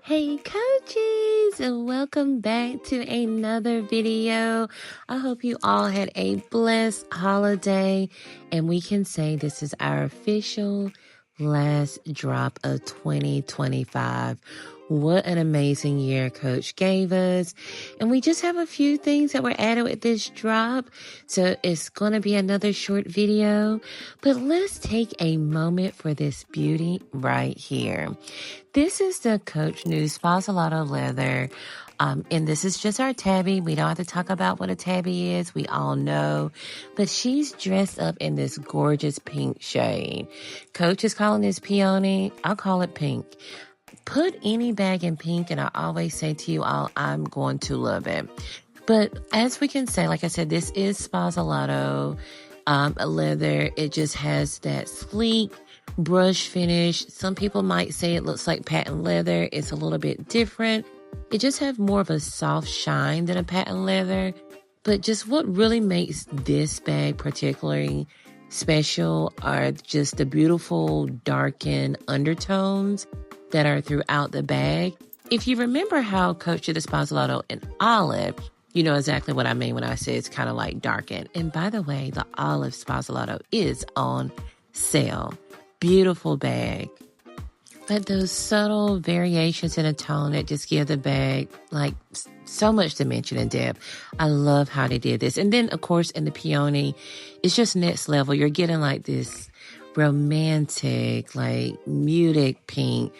Hey coaches, and welcome back to another video. I hope you all had a blessed holiday, and we can say this is our official last drop of 2025. What an amazing year Coach gave us. And we just have a few things that were added with this drop. So it's going to be another short video. But let's take a moment for this beauty right here. This is the Coach new Spazzolato leather. And this is just our tabby. We don't have to talk about what a tabby is. We all know. But she's dressed up in this gorgeous pink shade. Coach is calling this peony. I'll call it pink. Put any bag in pink, and I always say to you all, I'm going to love it. But as we can say, like I said, this is Spazzolato leather. It just has that sleek brush finish. Some people might say it looks like patent leather. It's a little bit different. It just has more of a soft shine than a patent leather. But just what really makes this bag particularly special are just the beautiful darkened undertones that are throughout the bag. If you remember how Coach did the Spazzolato in olive, you know exactly what I mean when I say it's kind of like darkened. And by the way, the olive Spazzolato is on sale. Beautiful bag. But those subtle variations in a tone that just give the bag like so much dimension and depth. I love how they did this. And then, of course, in the peony, it's just next level. You're getting like this romantic, like muted pink,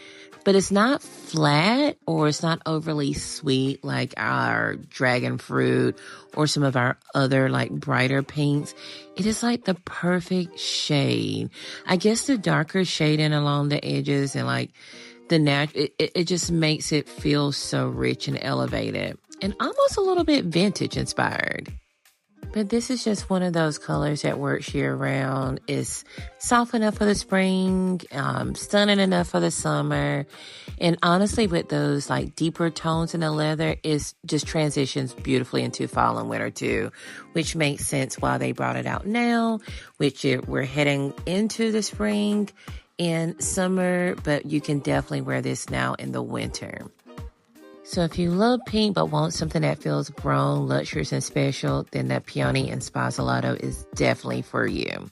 but it's not flat or it's not overly sweet like our dragon fruit or some of our other like brighter pinks. It is like the perfect shade. I guess the darker shading along the edges and like the natural, it just makes it feel so rich and elevated and almost a little bit vintage inspired. But this is just one of those colors that works year round. It's soft enough for the spring, stunning enough for the summer. And honestly, with those like deeper tones in the leather, it just transitions beautifully into fall and winter too, which makes sense why they brought it out now, we're heading into the spring and summer, but you can definitely wear this now in the winter. So if you love pink but want something that feels grown, luxurious, and special, then that Peony and Spazzolato is definitely for you.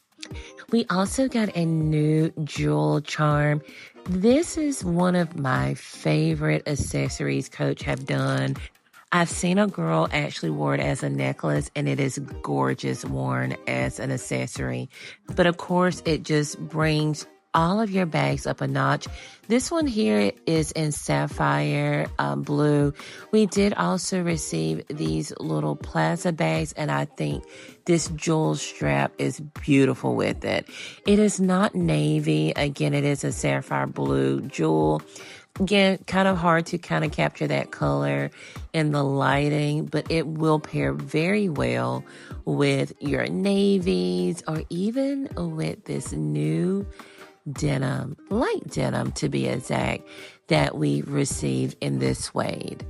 We also got a new jewel charm. This is one of my favorite accessories Coach have done. I've seen a girl actually wore it as a necklace, and it is gorgeous worn as an accessory. But of course, it just brings all of your bags up a notch. This one here is in sapphire blue. We did also receive these little plaza bags, and I think this jewel strap is beautiful with it. It is not navy. Again, it is a sapphire blue jewel. Again, kind of hard to kind of capture that color in the lighting, but it will pair very well with your navies or even with this new denim, light denim to be exact, that we received in this suede.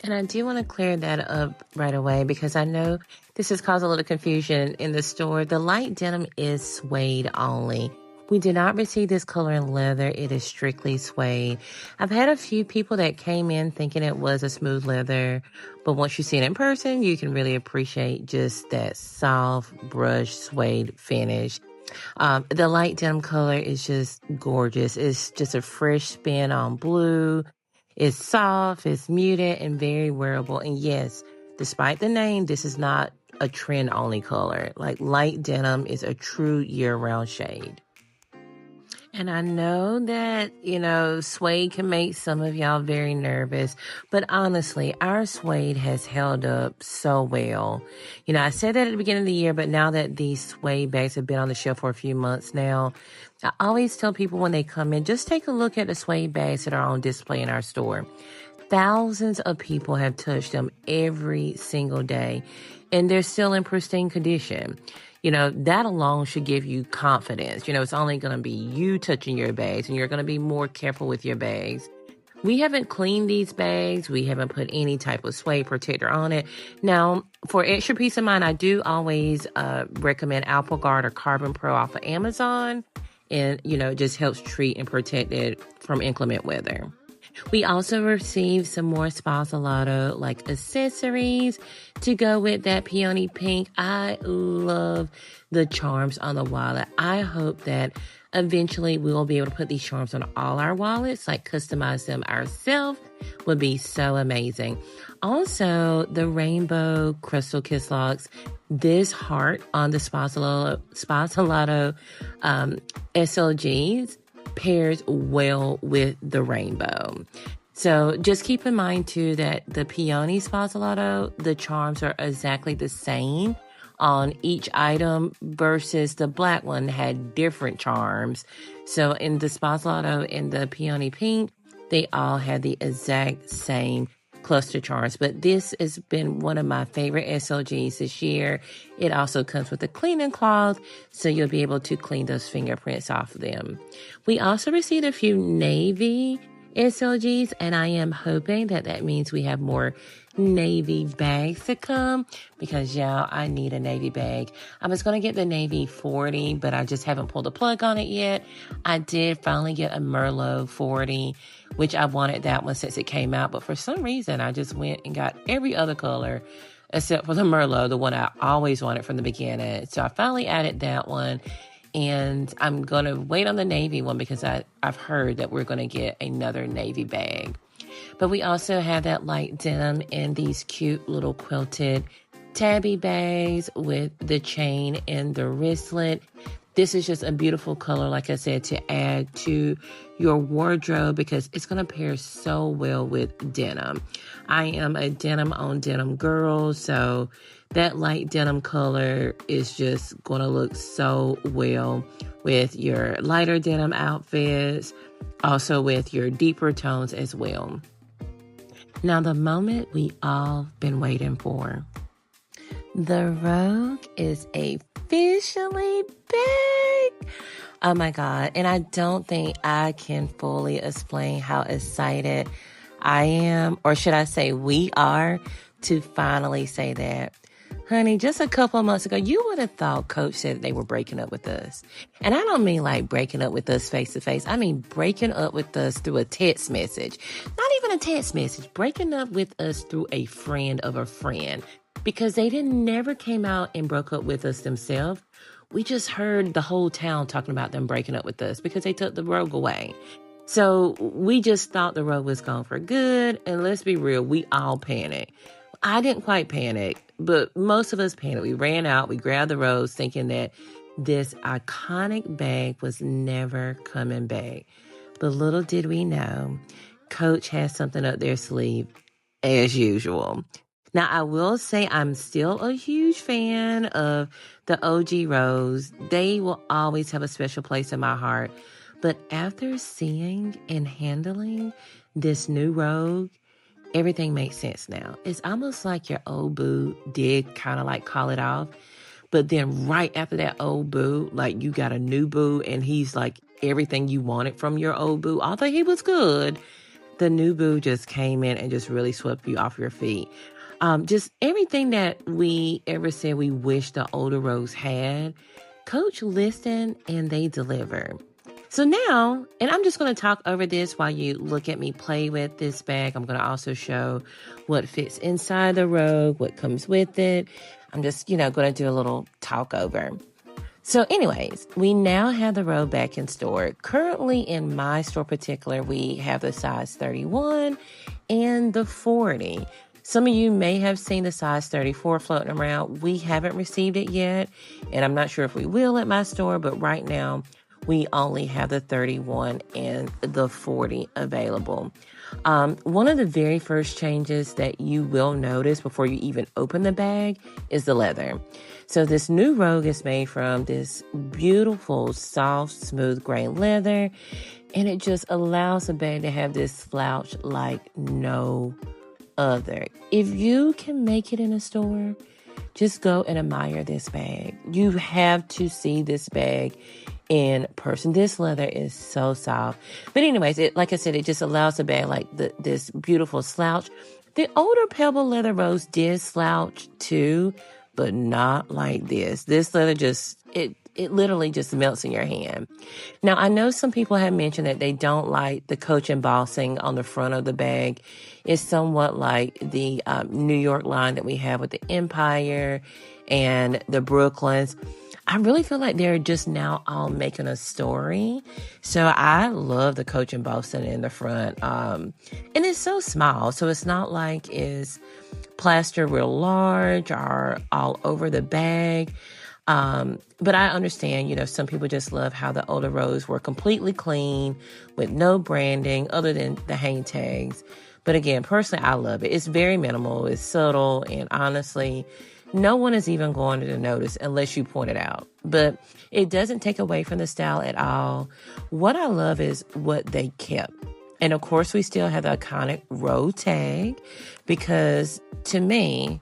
And I do want to clear that up right away because I know this has caused a little confusion in the store. The light denim is suede only. We did not receive this color in leather. It is strictly suede. I've had a few people that came in thinking it was a smooth leather, but once you see it in person, you can really appreciate just that soft brush suede finish. The light denim color is just gorgeous. It's just a fresh spin on blue. It's soft, it's muted, and very wearable. And yes, despite the name, this is not a trend-only color. Like light denim is a true year-round shade. And I know that, suede can make some of y'all very nervous, but honestly, our suede has held up so well. I said that at the beginning of the year, but now that these suede bags have been on the shelf for a few months now, I always tell people when they come in, just take a look at the suede bags that are on display in our store. Thousands of people have touched them every single day, and they're still in pristine condition. That alone should give you confidence. It's only going to be you touching your bags, and you're going to be more careful with your bags. We haven't cleaned these bags. We haven't put any type of suede protector on it. Now, for extra peace of mind, I do always recommend Apple Guard or Carbon Pro off of Amazon. And, it just helps treat and protect it from inclement weather. We also received some more Spazzolato like accessories to go with that peony pink. I love the charms on the wallet. I hope that eventually we will be able to put these charms on all our wallets, like customize them ourselves would be so amazing. Also, the rainbow crystal kiss locks, this heart on the Spazzolato SLGs pairs well with the rainbow. So just keep in mind too that the Peony Spazzolato, the charms are exactly the same on each item versus the black one had different charms. So in the Spazzolato and the Peony Pink, they all had the exact same cluster charms, but this has been one of my favorite SLGs this year. It also comes with a cleaning cloth, so you'll be able to clean those fingerprints off of them. We also received a few navy SLGs, and I am hoping that that means we have more navy bags to come because, y'all, I need a navy bag. I was going to get the navy 40, but I just haven't pulled the plug on it yet. I did finally get a Merlot 40, which I wanted that one since it came out, but for some reason I just went and got every other color except for the Merlot, the one I always wanted from the beginning. So I finally added that one, and I'm going to wait on the navy one because I've heard that we're going to get another navy bag. But we also have that light denim and these cute little quilted tabby bags with the chain and the wristlet. This is just a beautiful color, like I said, to add to your wardrobe because it's going to pair so well with denim. I am a denim on denim girl, so that light denim color is just going to look so well with your lighter denim outfits, also with your deeper tones as well. Now, the moment we all been waiting for. The Rogue is officially back. Oh my God. And I don't think I can fully explain how excited I am, or should I say we are, to finally say that. Honey, just a couple of months ago, you would have thought Coach said they were breaking up with us. And I don't mean like breaking up with us face to face. I mean breaking up with us through a text message. Not even a text message. Breaking up with us through a friend of a friend. Because they never came out and broke up with us themselves. We just heard the whole town talking about them breaking up with us because they took the Rogue away. So we just thought the Rogue was gone for good. And let's be real, we all panicked. I didn't quite panic, but most of us panicked. We ran out, we grabbed the Rogues thinking that this iconic bag was never coming back. But little did we know, Coach has something up their sleeve as usual. Now, I will say I'm still a huge fan of the OG Rose. They will always have a special place in my heart. But after seeing and handling this new Rogue, everything makes sense now. It's almost like your old boo did kind of like call it off. But then right after that old boo, like you got a new boo and he's like everything you wanted from your old boo. Although he was good, the new boo just came in and just really swept you off your feet. Just everything that we ever said we wish the older Rose had, Coach listened and they deliver. So now, and I'm just going to talk over this while you look at me play with this bag. I'm going to also show what fits inside the Rogue, what comes with it. I'm just, going to do a little talk over. So anyways, we now have the Rogue back in store. Currently in my store particular, we have the size 31 and the 40. Some of you may have seen the size 34 floating around. We haven't received it yet, and I'm not sure if we will at my store, but right now we only have the 31 and the 40 available. One of the very first changes that you will notice before you even open the bag is the leather. So this new Rogue is made from this beautiful, soft, smooth grain leather, and it just allows the bag to have this slouch like no other. If you can make it in a store, just go and admire this bag. You have to see this bag in person. This leather is so soft. But anyways, like I said, it just allows the bag like this beautiful slouch. The older Pebble leather Rose did slouch too, but not like this. This leather it literally just melts in your hand. Now, I know some people have mentioned that they don't like the Coach embossing on the front of the bag. It's somewhat like the New York line that we have with the Empire and the Brooklyns. I really feel like they're just now all making a story. So I love the Coach embossing in the front. And it's so small, so it's not like it's plastered real large or all over the bag. But I understand, some people just love how the older rows were completely clean with no branding other than the hang tags. But again, personally, I love it. It's very minimal, it's subtle, and honestly, no one is even going to notice unless you point it out. But it doesn't take away from the style at all. What I love is what they kept. And of course, we still have the iconic row tag because to me,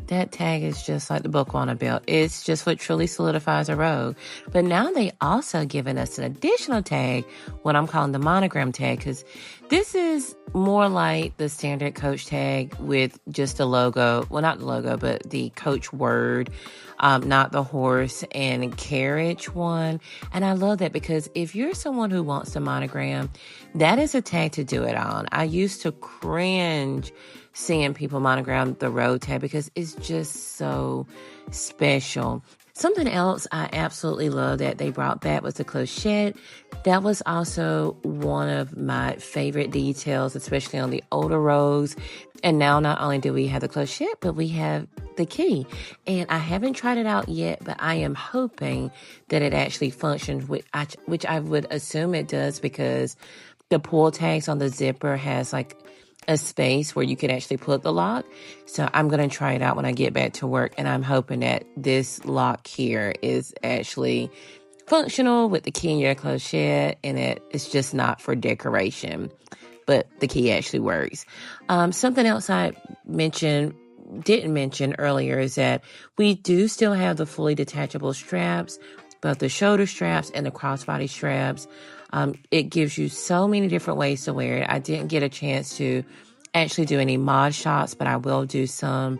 that tag is just like the book on a belt. It's just what truly solidifies a rogue. But now they also given us an additional tag, what I'm calling the monogram tag, because this is more like the standard Coach tag with just the logo. Well, not the logo, but the Coach word, not the horse and carriage one. And I love that because if you're someone who wants the monogram, that is a tag to do it on. I used to cringe seeing people monogram the road tag because it's just so special. Something else I absolutely love that they brought back was the clochette. That was also one of my favorite details, especially on the older rows. And now not only do we have the clochette, but we have the key. And I haven't tried it out yet, but I am hoping that it actually functions, which I would assume it does because the pull tags on the zipper has like a space where you can actually put the lock. So I'm going to try it out when I get back to work. And I'm hoping that this lock here is actually functional with the key in your clochette and it's just not for decoration, but the key actually works. Something else I didn't mention earlier is that we do still have the fully detachable straps, both the shoulder straps and the crossbody straps. It gives you so many different ways to wear it. I didn't get a chance to actually do any mod shots, but I will do some,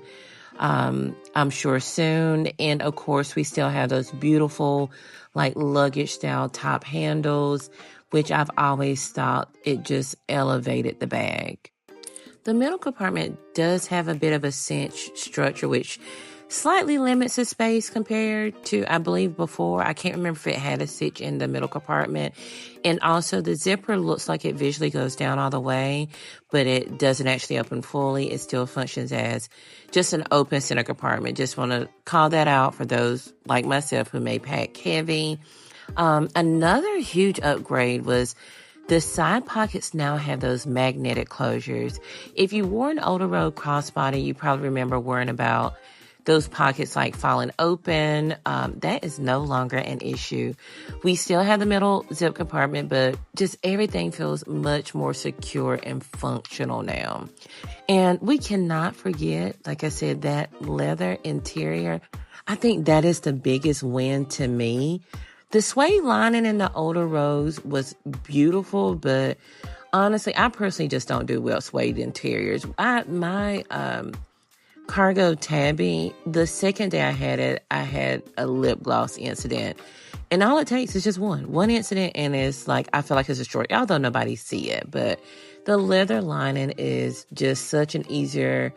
I'm sure soon. And of course, we still have those beautiful, like luggage style top handles, which I've always thought it just elevated the bag. The middle compartment does have a bit of a cinch structure, which slightly limits the space compared to, I believe, before. I can't remember if it had a cinch in the middle compartment. And also the zipper looks like it visually goes down all the way, but it doesn't actually open fully. It still functions as just an open center compartment. Just want to call that out for those like myself who may pack heavy. Another huge upgrade was the side pockets now have those magnetic closures. If you wore an older road crossbody, you probably remember worrying about those pockets like falling open. That is no longer an issue. We still have the middle zip compartment, but just everything feels much more secure and functional now. And we cannot forget, like I said, that leather interior. I think that is the biggest win to me. The suede lining in the older rows was beautiful, but honestly, I personally just don't do well suede interiors. My cargo tabby, the second day I had it, I had a lip gloss incident. And all it takes is just one incident, and it's like, I feel like it's destroyed, although nobody see it. But the leather lining is just such an easier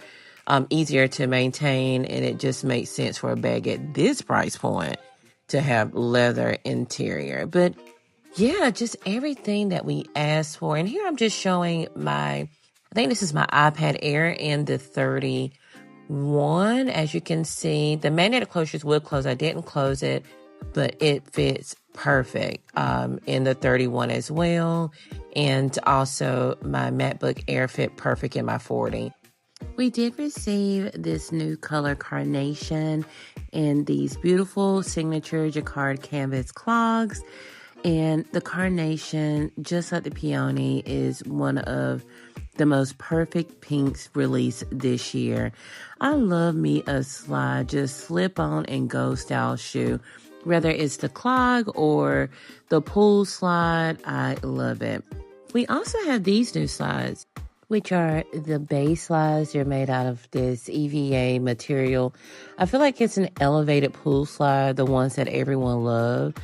to maintain, and it just makes sense for a bag at this price point to have leather interior. But yeah, just everything that we asked for. And here I'm just showing I think this is my iPad Air in the 31. As you can see, the magnetic closures would close. I didn't close it, but it fits perfect in the 31 as well. And also my MacBook Air fit perfect in my 40. We did receive this new color Carnation and these beautiful signature jacquard canvas clogs. And the Carnation, just like the Peony, is one of the most perfect pinks released this year. I love me a slide, just slip on and go style shoe. Whether it's the clog or the pool slide, I love it. We also have these new slides. which are the base slides. They're made out of this EVA material. I feel like it's an elevated pool slide, the ones that everyone loved.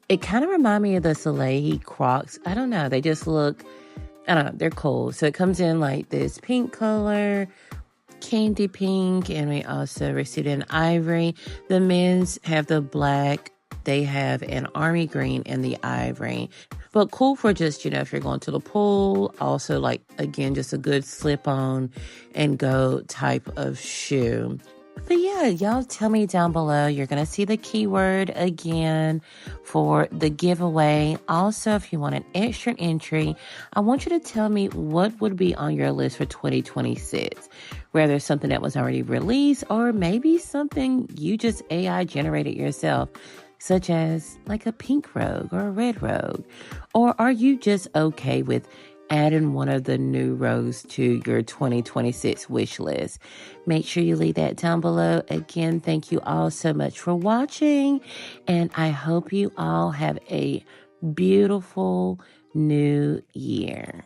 It kind of remind me of the Soleil Crocs. I don't know. They just look, I don't know, they're cool. So it comes in like this pink color, candy pink, and we also received an ivory. The men's have the black. They have an army green and the ivory. But cool for just, if you're going to the pool. Also, like, again, just a good slip-on and go type of shoe. But yeah, y'all tell me down below. You're going to see the keyword again for the giveaway. Also, if you want an extra entry, I want you to tell me what would be on your list for 2026. Whether it's something that was already released or maybe something you just AI generated yourself, such as like a pink rogue or a red rogue. Or are you just okay with adding one of the new rogues to your 2026 wish list? Make sure you leave that down below. Again, thank you all so much for watching, and I hope you all have a beautiful new year.